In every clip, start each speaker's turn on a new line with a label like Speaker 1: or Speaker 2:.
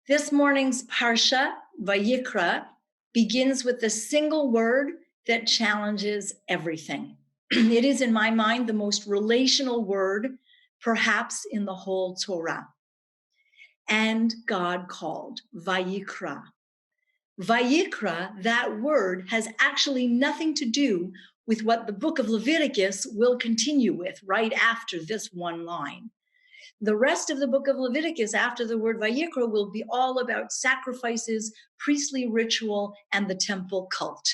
Speaker 1: This morning's Parashah, Vayikra, begins with the single word that challenges everything. It is, in my mind, the most relational word, perhaps in the whole Torah. And God called, Vayikra. Vayikra, that word, has actually nothing to do with what the book of Leviticus will continue with right after this one line. The rest of the book of Leviticus after the word Vayikra will be all about sacrifices, priestly ritual, and the temple cult.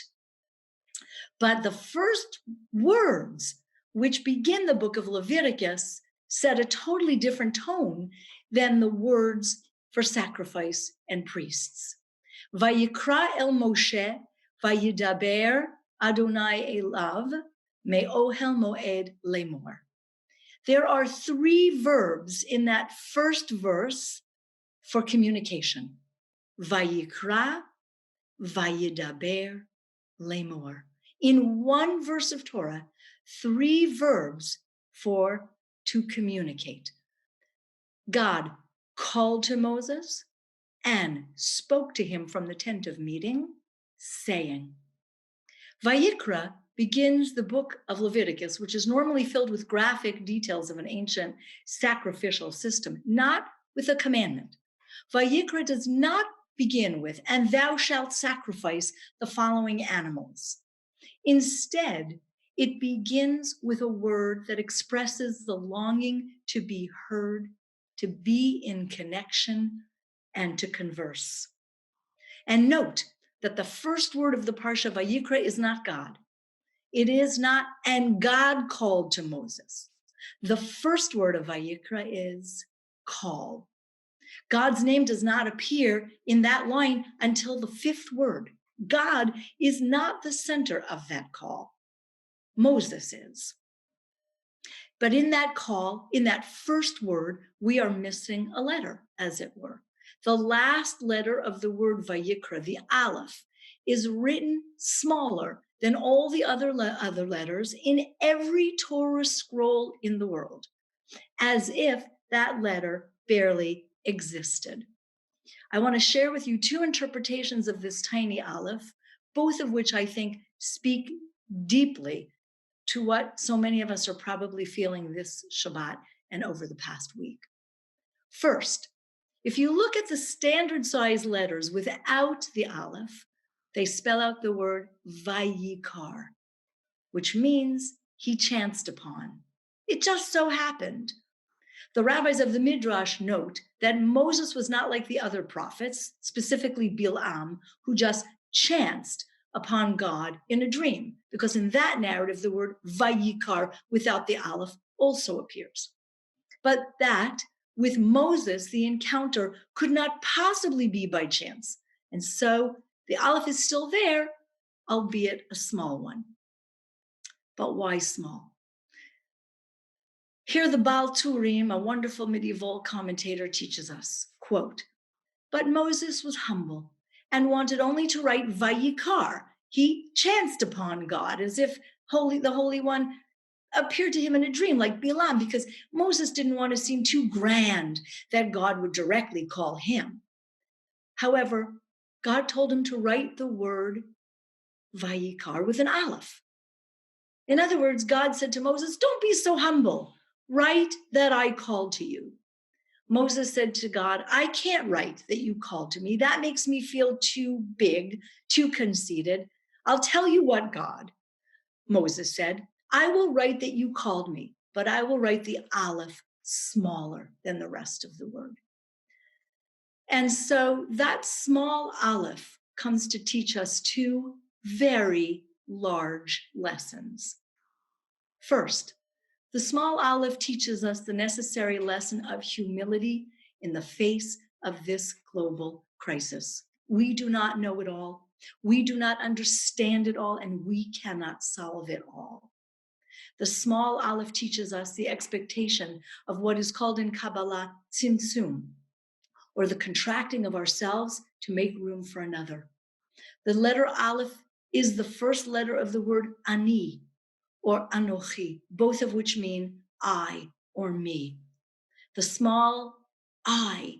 Speaker 1: But the first words which begin the book of Leviticus set a totally different tone than the words for sacrifice and priests. Vayikra el Moshe, Vayidaber Adonai elav, me'ohel moed lemor. There are three verbs in that first verse for communication. Vayikra, Vayidaber, lemor. In one verse of Torah, three verbs for to communicate. God called to Moses and spoke to him from the tent of meeting, saying. Vayikra begins the book of Leviticus, which is normally filled with graphic details of an ancient sacrificial system, not with a commandment. Vayikra does not begin with, and thou shalt sacrifice the following animals. Instead, it begins with a word that expresses the longing to be heard, to be in connection, and to converse. And note that the first word of the Parsha Vayikra is not God. It is not, and God called to Moses. The first word of Vayikra is call. God's name does not appear in that line until the fifth word. God is not the center of that call. Moses is. But in that call, in that first word, we are missing a letter, as it were. The last letter of the word Vayikra, the Aleph, is written smaller than all the other letters in every Torah scroll in the world, as if that letter barely existed. I want to share with you two interpretations of this tiny Aleph, both of which I think speak deeply to what so many of us are probably feeling this Shabbat and over the past week. First, if you look at the standard size letters without the Aleph, they spell out the word Vayikar, which means he chanced upon. It just so happened. The rabbis of the Midrash note that Moses was not like the other prophets, specifically Bilam, who just chanced upon God in a dream, because in that narrative, the word Vayikar without the Aleph also appears. But that with Moses, the encounter could not possibly be by chance. And so the Aleph is still there, albeit a small one. But why small? Here the Baal Turim, a wonderful medieval commentator, teaches us, quote, but Moses was humble and wanted only to write Vayikar. He chanced upon God as if the Holy One appeared to him in a dream like Bilam, because Moses didn't want to seem too grand that God would directly call him. However, God told him to write the word Vayikar with an Aleph. In other words, God said to Moses, don't be so humble. Write that I called to you. Moses said to God, I can't write that you called to me. That makes me feel too big, too conceited. I'll tell you what, God, Moses said, I will write that you called me, but I will write the Aleph smaller than the rest of the word. And so that small Aleph comes to teach us two very large lessons. First, the small Aleph teaches us the necessary lesson of humility in the face of this global crisis. We do not know it all. We do not understand it all, and we cannot solve it all. The small Aleph teaches us the expectation of what is called in Kabbalah tzimtzum, or the contracting of ourselves to make room for another. The letter Aleph is the first letter of the word ani, or anochi, both of which mean I or me. The small I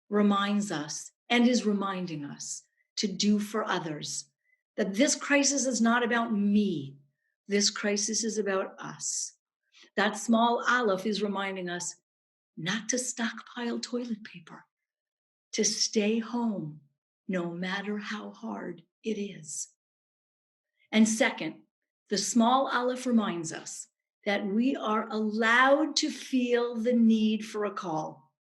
Speaker 1: reminds us and is reminding us to do for others, that this crisis is not about me. This crisis is about us. That small aleph is reminding us not to stockpile toilet paper, to stay home, no matter how hard it is. And second, the small aleph reminds us that we are allowed to feel the need for a call,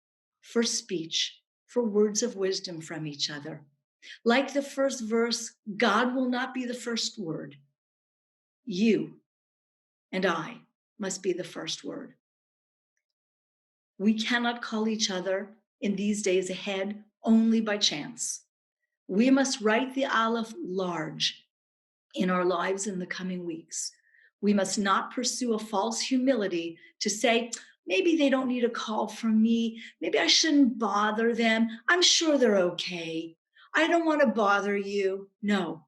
Speaker 1: for speech, for words of wisdom from each other. Like the first verse, God will not be the first word. You and I must be the first word. We cannot call each other in these days ahead only by chance. We must write the aleph large in our lives in the coming weeks. We must not pursue a false humility to say, maybe they don't need a call from me. Maybe I shouldn't bother them. I'm sure they're okay. I don't want to bother you. No.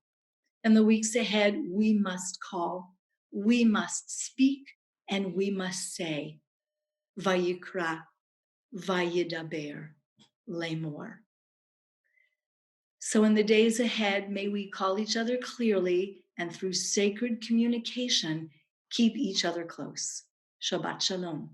Speaker 1: In the weeks ahead, we must call, we must speak, and we must say, Vayikra, Vayidaber, Lemor. So in the days ahead, may we call each other clearly and through sacred communication, keep each other close. Shabbat Shalom.